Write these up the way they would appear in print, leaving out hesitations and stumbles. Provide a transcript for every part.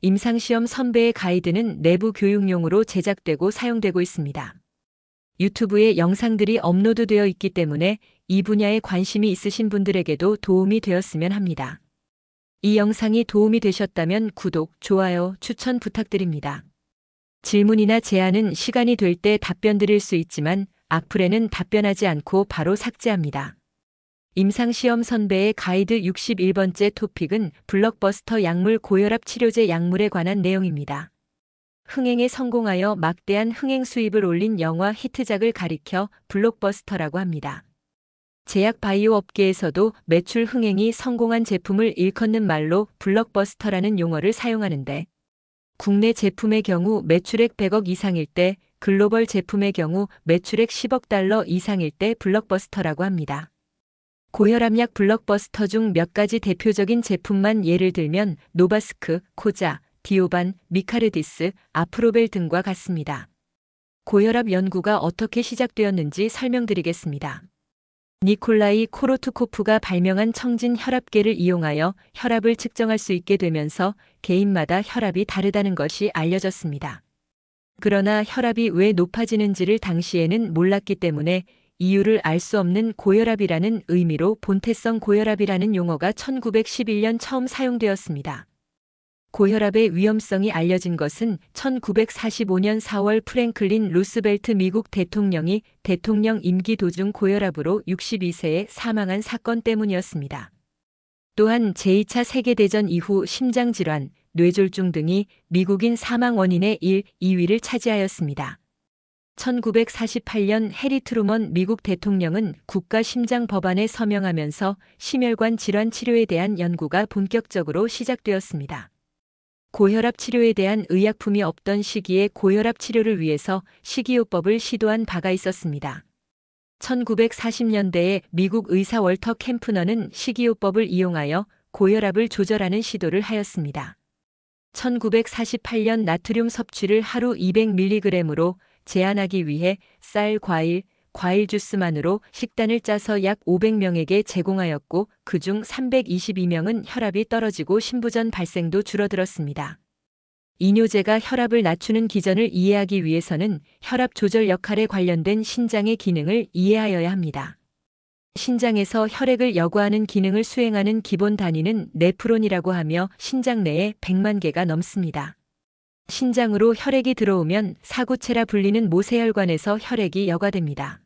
임상시험 선배의 가이드는 내부 교육용으로 제작되고 사용되고 있습니다. 유튜브에 영상들이 업로드되어 있기 때문에 이 분야에 관심이 있으신 분들에게도 도움이 되었으면 합니다. 이 영상이 도움이 되셨다면 구독, 좋아요, 추천 부탁드립니다. 질문이나 제안은 시간이 될 때 답변 드릴 수 있지만 악플에는 답변하지 않고 바로 삭제합니다. 임상시험 선배의 가이드 61번째 토픽은 블록버스터 약물 고혈압 치료제 약물에 관한 내용입니다. 흥행에 성공하여 막대한 흥행 수입을 올린 영화 히트작을 가리켜 블록버스터라고 합니다. 제약 바이오 업계에서도 매출 흥행이 성공한 제품을 일컫는 말로 블록버스터라는 용어를 사용하는데, 국내 제품의 경우 매출액 100억 이상일 때, 글로벌 제품의 경우 매출액 10억 달러 이상일 때 블록버스터라고 합니다. 고혈압약 블록버스터 중 몇 가지 대표적인 제품만 예를 들면 노바스크, 코자, 디오반, 미카르디스, 아프로벨 등과 같습니다. 고혈압 연구가 어떻게 시작되었는지 설명드리겠습니다. 니콜라이 코로투코프가 발명한 청진 혈압계를 이용하여 혈압을 측정할 수 있게 되면서 개인마다 혈압이 다르다는 것이 알려졌습니다. 그러나 혈압이 왜 높아지는지를 당시에는 몰랐기 때문에 이유를 알 수 없는 고혈압이라는 의미로 본태성 고혈압이라는 용어가 1911년 처음 사용되었습니다. 고혈압의 위험성이 알려진 것은 1945년 4월 프랭클린 루스벨트 미국 대통령이 대통령 임기 도중 고혈압으로 62세에 사망한 사건 때문이었습니다. 또한 제2차 세계대전 이후 심장질환, 뇌졸중 등이 미국인 사망 원인의 1, 2위를 차지하였습니다. 1948년 해리 트루먼 미국 대통령은 국가심장법안에 서명하면서 심혈관 질환 치료에 대한 연구가 본격적으로 시작되었습니다. 고혈압 치료에 대한 의약품이 없던 시기에 고혈압 치료를 위해서 식이요법을 시도한 바가 있었습니다. 1940년대에 미국 의사 월터 캠프너는 식이요법을 이용하여 고혈압을 조절하는 시도를 하였습니다. 1948년 나트륨 섭취를 하루 200mg으로 제한하기 위해 쌀, 과일 주스만으로 식단을 짜서 약 500명에게 제공하였고 그중 322명은 혈압이 떨어지고 신부전 발생도 줄어들었습니다. 이뇨제가 혈압을 낮추는 기전을 이해하기 위해서는 혈압 조절 역할에 관련된 신장의 기능을 이해하여야 합니다. 신장에서 혈액을 여과하는 기능을 수행하는 기본 단위는 네프론이라고 하며 신장 내에 100만 개가 넘습니다. 신장으로 혈액이 들어오면 사구체라 불리는 모세혈관에서 혈액이 여과됩니다.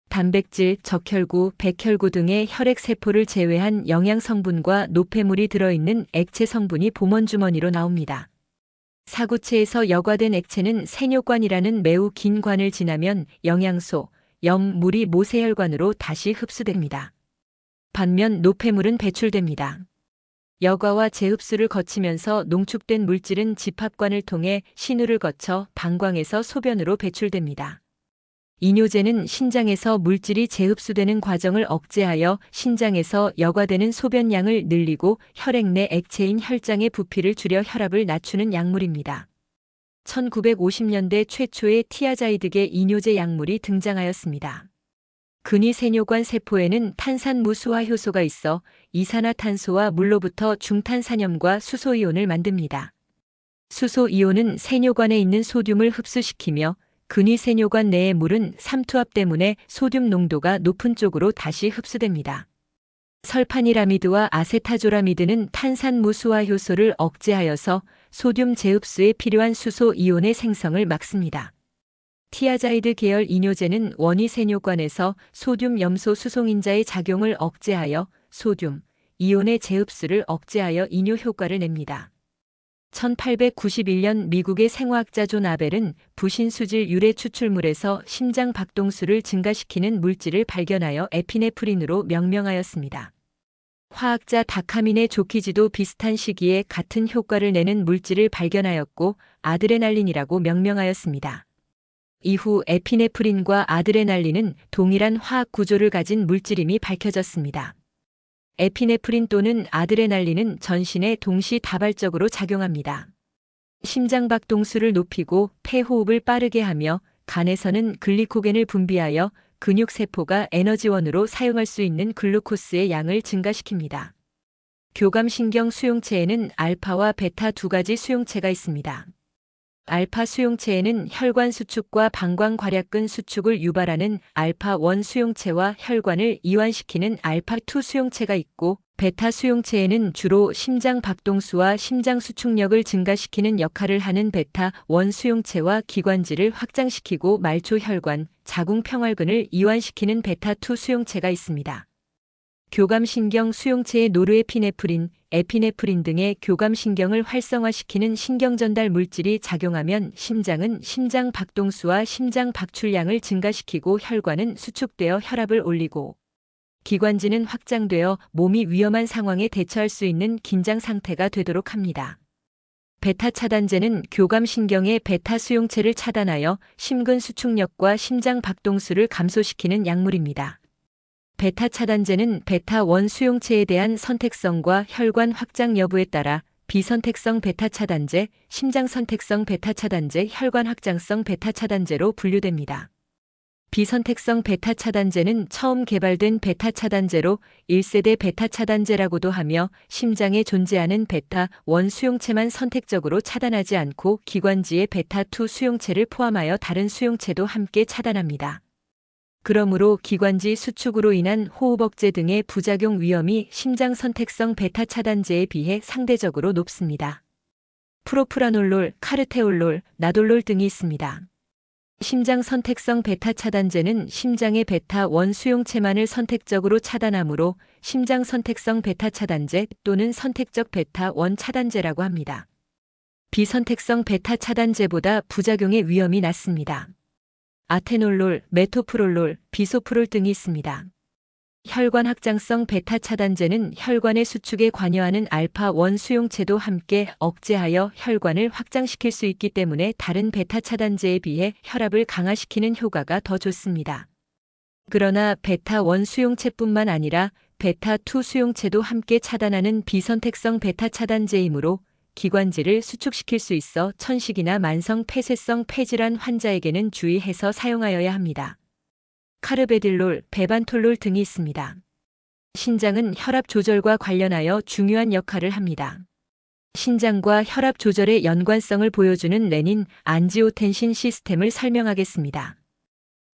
단백질, 적혈구, 백혈구 등의 혈액 세포를 제외한 영양 성분과 노폐물이 들어있는 액체 성분이 보먼주머니로 나옵니다. 사구체에서 여과된 액체는 세뇨관이라는 매우 긴 관을 지나면 영양소, 염, 물이 모세혈관으로 다시 흡수됩니다. 반면 노폐물은 배출됩니다. 여과와 재흡수를 거치면서 농축된 물질은 집합관을 통해 신우를 거쳐 방광에서 소변으로 배출됩니다. 이뇨제는 신장에서 물질이 재흡수되는 과정을 억제하여 신장에서 여과되는 소변량을 늘리고 혈액 내 액체인 혈장의 부피를 줄여 혈압을 낮추는 약물입니다. 1950년대 최초의 티아자이드계 이뇨제 약물이 등장하였습니다. 근위세뇨관 세포에는 탄산무수화 효소가 있어 이산화탄소와 물로부터 중탄산염과 수소이온을 만듭니다. 수소이온은 세뇨관에 있는 소듐을 흡수시키며 근위세뇨관 내의 물은 삼투압 때문에 소듐 농도가 높은 쪽으로 다시 흡수됩니다. 설파니라미드와 아세타조라미드는 탄산무수화 효소를 억제하여서 소듐 재흡수에 필요한 수소이온의 생성을 막습니다. 티아자이드 계열 이뇨제는 원위세뇨관에서 소듐 염소 수송인자의 작용을 억제하여 소듐, 이온의 재흡수를 억제하여 이뇨 효과를 냅니다. 1891년 미국의 생화학자 존 아벨은 부신수질 유래 추출물에서 심장 박동수를 증가시키는 물질을 발견하여 에피네프린으로 명명하였습니다. 화학자 다카민의 조키지도 비슷한 시기에 같은 효과를 내는 물질을 발견하였고 아드레날린이라고 명명하였습니다. 이후 에피네프린과 아드레날린은 동일한 화학 구조를 가진 물질임이 밝혀졌습니다. 에피네프린 또는 아드레날린은 전신에 동시다발적으로 작용합니다. 심장박동수를 높이고 폐호흡을 빠르게 하며 간에서는 글리코겐을 분비하여 근육세포가 에너지원으로 사용할 수 있는 글루코스의 양을 증가시킵니다. 교감신경 수용체에는 알파와 베타 두 가지 수용체가 있습니다. 알파 수용체에는 혈관 수축과 방광괄약근 수축을 유발하는 알파1 수용체와 혈관을 이완시키는 알파2 수용체가 있고, 베타 수용체에는 주로 심장 박동수와 심장 수축력을 증가시키는 역할을 하는 베타1 수용체와 기관지를 확장시키고 말초 혈관, 자궁 평활근을 이완시키는 베타2 수용체가 있습니다. 교감신경 수용체의 노르에피네프린, 에피네프린 등의 교감신경을 활성화시키는 신경전달 물질이 작용하면 심장은 심장 박동수와 심장 박출량을 증가시키고 혈관은 수축되어 혈압을 올리고, 기관지는 확장되어 몸이 위험한 상황에 대처할 수 있는 긴장 상태가 되도록 합니다. 베타 차단제는 교감신경의 베타 수용체를 차단하여 심근 수축력과 심장 박동수를 감소시키는 약물입니다. 베타 차단제는 베타1 수용체에 대한 선택성과 혈관 확장 여부에 따라 비선택성 베타 차단제, 심장 선택성 베타 차단제, 혈관 확장성 베타 차단제로 분류됩니다. 비선택성 베타 차단제는 처음 개발된 베타 차단제로 1세대 베타 차단제라고도 하며, 심장에 존재하는 베타1 수용체만 선택적으로 차단하지 않고 기관지의 베타2 수용체를 포함하여 다른 수용체도 함께 차단합니다. 그러므로 기관지 수축으로 인한 호흡 억제 등의 부작용 위험이 심장 선택성 베타 차단제에 비해 상대적으로 높습니다. 프로프라놀롤, 카르테올롤, 나돌롤 등이 있습니다. 심장 선택성 베타 차단제는 심장의 베타1 수용체만을 선택적으로 차단하므로 심장 선택성 베타 차단제 또는 선택적 베타1 차단제라고 합니다. 비선택성 베타 차단제보다 부작용의 위험이 낮습니다. 아테놀롤, 메토프롤롤, 비소프롤 등이 있습니다. 혈관 확장성 베타 차단제는 혈관의 수축에 관여하는 알파1 수용체도 함께 억제하여 혈관을 확장시킬 수 있기 때문에 다른 베타 차단제에 비해 혈압을 강화시키는 효과가 더 좋습니다. 그러나 베타1 수용체뿐만 아니라 베타2 수용체도 함께 차단하는 비선택성 베타 차단제이므로 기관지를 수축시킬 수 있어 천식이나 만성 폐쇄성 폐질환 환자에게는 주의해서 사용하여야 합니다. 카르베딜롤, 베반톨롤 등이 있습니다. 신장은 혈압 조절과 관련하여 중요한 역할을 합니다. 신장과 혈압 조절의 연관성을 보여주는 레닌 안지오텐신 시스템을 설명하겠습니다.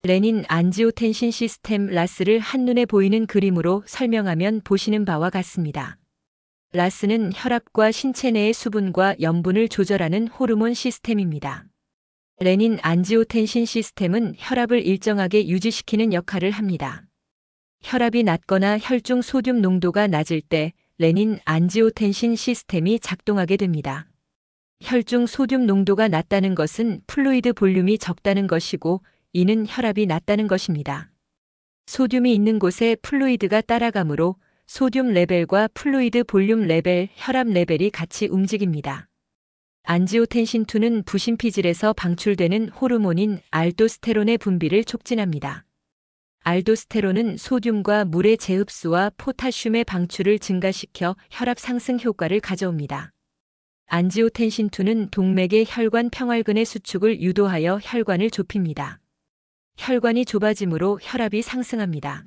레닌 안지오텐신 시스템 라스를 한눈에 보이는 그림으로 설명하면 보시는 바와 같습니다. 라스는 혈압과 신체 내의 수분과 염분을 조절하는 호르몬 시스템입니다. 레닌 안지오텐신 시스템은 혈압을 일정하게 유지시키는 역할을 합니다. 혈압이 낮거나 혈중 소듐 농도가 낮을 때 레닌 안지오텐신 시스템이 작동하게 됩니다. 혈중 소듐 농도가 낮다는 것은 플루이드 볼륨이 적다는 것이고, 이는 혈압이 낮다는 것입니다. 소듐이 있는 곳에 플루이드가 따라가므로 소듐 레벨과 플루이드 볼륨 레벨, 혈압 레벨이 같이 움직입니다. 안지오텐신2는 부심피질에서 방출되는 호르몬인 알도스테론의 분비를 촉진합니다. 알도스테론은 소듐과 물의 재흡수와 포타슘의 방출을 증가시켜 혈압 상승 효과를 가져옵니다. 안지오텐신2는 동맥의 혈관 평활근의 수축을 유도하여 혈관을 좁힙니다. 혈관이 좁아지므로 혈압이 상승합니다.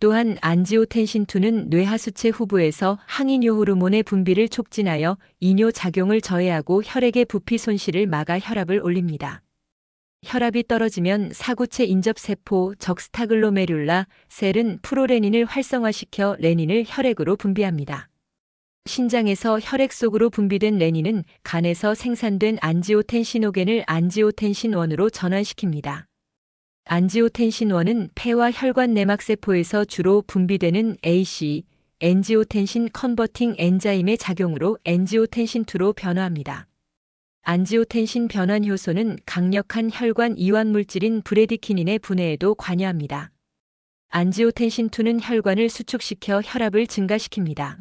또한 안지오텐신2는 뇌하수체 후부에서 항이뇨 호르몬의 분비를 촉진하여 이뇨 작용을 저해하고 혈액의 부피 손실을 막아 혈압을 올립니다. 혈압이 떨어지면 사구체 인접세포 적스타글로메룰라 셀은 프로레닌을 활성화시켜 레닌을 혈액으로 분비합니다. 신장에서 혈액 속으로 분비된 레닌은 간에서 생산된 안지오텐신호겐을 안지오텐신1으로 전환시킵니다. 안지오텐신1은 폐와 혈관 내막세포에서 주로 분비되는 AC, 엔지오텐신 컨버팅 엔자임의 작용으로 엔지오텐신2로 변화합니다. 안지오텐신 변환 효소는 강력한 혈관 이완 물질인 브레디키닌의 분해에도 관여합니다. 안지오텐신2는 혈관을 수축시켜 혈압을 증가시킵니다.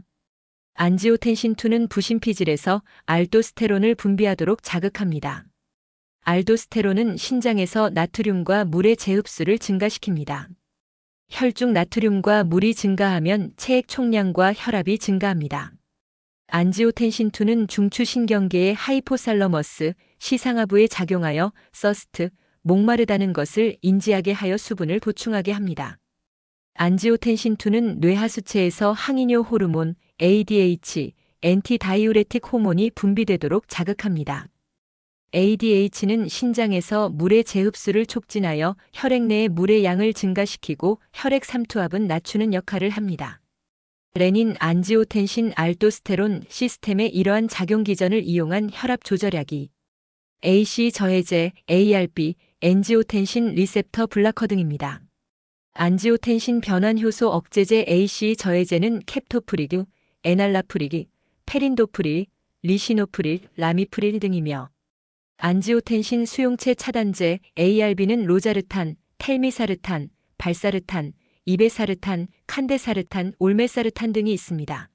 안지오텐신2는 부심피질에서 알도스테론을 분비하도록 자극합니다. 알도스테론은 신장에서 나트륨과 물의 재흡수를 증가시킵니다. 혈중 나트륨과 물이 증가하면 체액 총량과 혈압이 증가합니다. 안지오텐신2는 중추신경계의 하이포살러머스, 시상하부에 작용하여 서스트, 목마르다는 것을 인지하게 하여 수분을 보충하게 합니다. 안지오텐신2는 뇌하수체에서 항이뇨 호르몬, ADH, 엔티다이우레틱 호몬이 분비되도록 자극합니다. ADH는 신장에서 물의 재흡수를 촉진하여 혈액 내의 물의 양을 증가시키고 혈액 삼투압은 낮추는 역할을 합니다. 레닌 안지오텐신 알도스테론 시스템의 이러한 작용 기전을 이용한 혈압 조절약이 AC 저해제, ARB, 엔지오텐신 리셉터 블라커 등입니다. 안지오텐신 변환 효소 억제제 AC 저해제는 캡토프리드, 에날라프리드, 페린도프릴, 리시노프릴, 라미프릴 등이며 안지오텐신 수용체 차단제 ARB는 로자르탄, 텔미사르탄, 발사르탄, 이베사르탄, 칸데사르탄, 올메사르탄 등이 있습니다.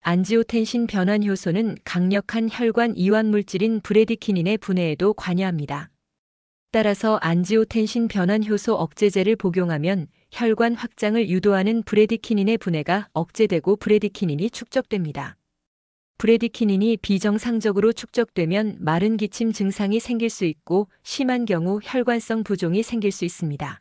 안지오텐신 변환 효소는 강력한 혈관 이완 물질인 브레디키닌의 분해에도 관여합니다. 따라서 안지오텐신 변환 효소 억제제를 복용하면 혈관 확장을 유도하는 브레디키닌의 분해가 억제되고 브레디키닌이 축적됩니다. 브레디키닌이 비정상적으로 축적되면 마른 기침 증상이 생길 수 있고 심한 경우 혈관성 부종이 생길 수 있습니다.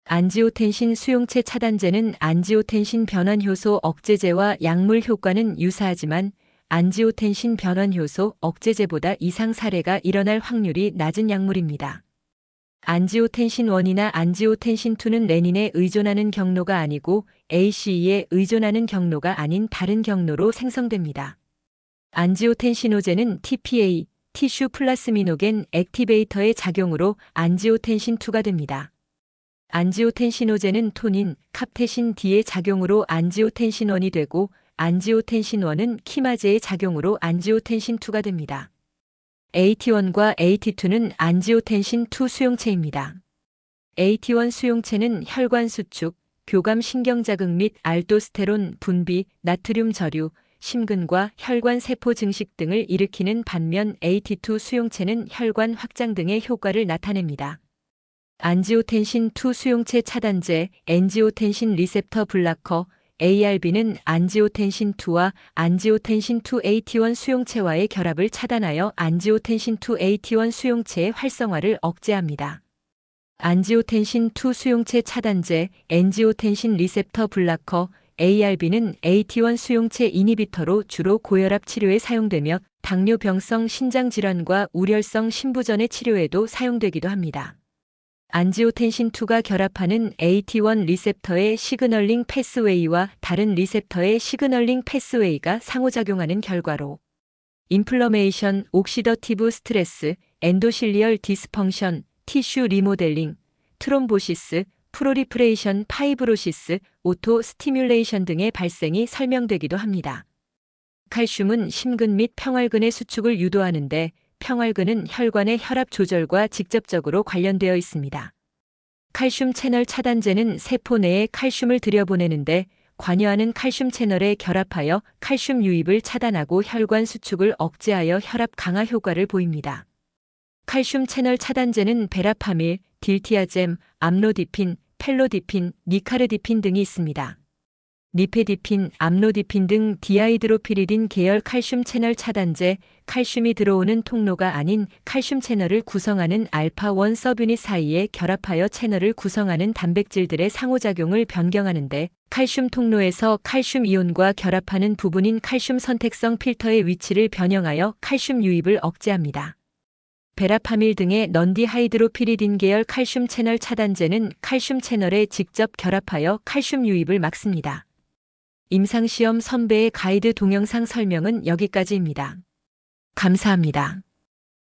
안지오텐신 수용체 차단제는 안지오텐신 변환 효소 억제제와 약물 효과는 유사하지만 안지오텐신 변환 효소 억제제보다 이상 사례가 일어날 확률이 낮은 약물입니다. 안지오텐신 1이나 안지오텐신 2는 레닌에 의존하는 경로가 아니고 ACE에 의존하는 경로가 아닌 다른 경로로 생성됩니다. 안지오텐시노제는 TPA, 티슈 플라스미노겐 액티베이터의 작용으로 안지오텐신 2가 됩니다. 안지오텐시노제는 토닌, 카프테신 D의 작용으로 안지오텐신 1이 되고 안지오텐신 1은 키마제의 작용으로 안지오텐신 2가 됩니다. AT1과 AT2는 안지오텐신 2 수용체입니다. AT1 수용체는 혈관 수축, 교감 신경자극 및 알도스테론 분비, 나트륨 저류, 심근과 혈관 세포 증식 등을 일으키는 반면 AT2 수용체는 혈관 확장 등의 효과를 나타냅니다. 안지오텐신 2 수용체 차단제, 엔지오텐신 리셉터 블라커, ARB는 안지오텐신 2와 안지오텐신 2 AT1 수용체와의 결합을 차단하여 안지오텐신 2 AT1 수용체의 활성화를 억제합니다. 안지오텐신 2 수용체 차단제, 엔지오텐신 리셉터 블라커, ARB는 AT1 수용체 이니비터로 주로 고혈압 치료에 사용되며 당뇨병성 신장질환과 우렬성 신부전의 치료에도 사용되기도 합니다. 안지오텐신2가 결합하는 AT1 리셉터의 시그널링 패스웨이와 다른 리셉터의 시그널링 패스웨이가 상호작용하는 결과로 인플러메이션, 옥시더티브 스트레스, 엔도실리얼 디스펑션, 티슈 리모델링, 트롬보시스, 프로리프레이션 파이브로시스, 오토 스티뮬레이션 등의 발생이 설명되기도 합니다. 칼슘은 심근 및 평활근의 수축을 유도하는데 평활근은 혈관의 혈압 조절과 직접적으로 관련되어 있습니다. 칼슘 채널 차단제는 세포 내에 칼슘을 들여보내는데 관여하는 칼슘 채널에 결합하여 칼슘 유입을 차단하고 혈관 수축을 억제하여 혈압 강화 효과를 보입니다. 칼슘 채널 차단제는 베라파밀, 딜티아젬, 암로디핀, 펠로디핀, 니카르디핀 등이 있습니다. 니페디핀, 암로디핀 등 디아이드로피리딘 계열 칼슘 채널 차단제, 칼슘이 들어오는 통로가 아닌 칼슘 채널을 구성하는 알파-1 서브유닛 사이에 결합하여 채널을 구성하는 단백질들의 상호작용을 변경하는데 칼슘 통로에서 칼슘 이온과 결합하는 부분인 칼슘 선택성 필터의 위치를 변형하여 칼슘 유입을 억제합니다. 베라파밀 등의 넌디하이드로피리딘 계열 칼슘 채널 차단제는 칼슘 채널에 직접 결합하여 칼슘 유입을 막습니다. 임상시험 선배의 가이드 동영상 설명은 여기까지입니다. 감사합니다.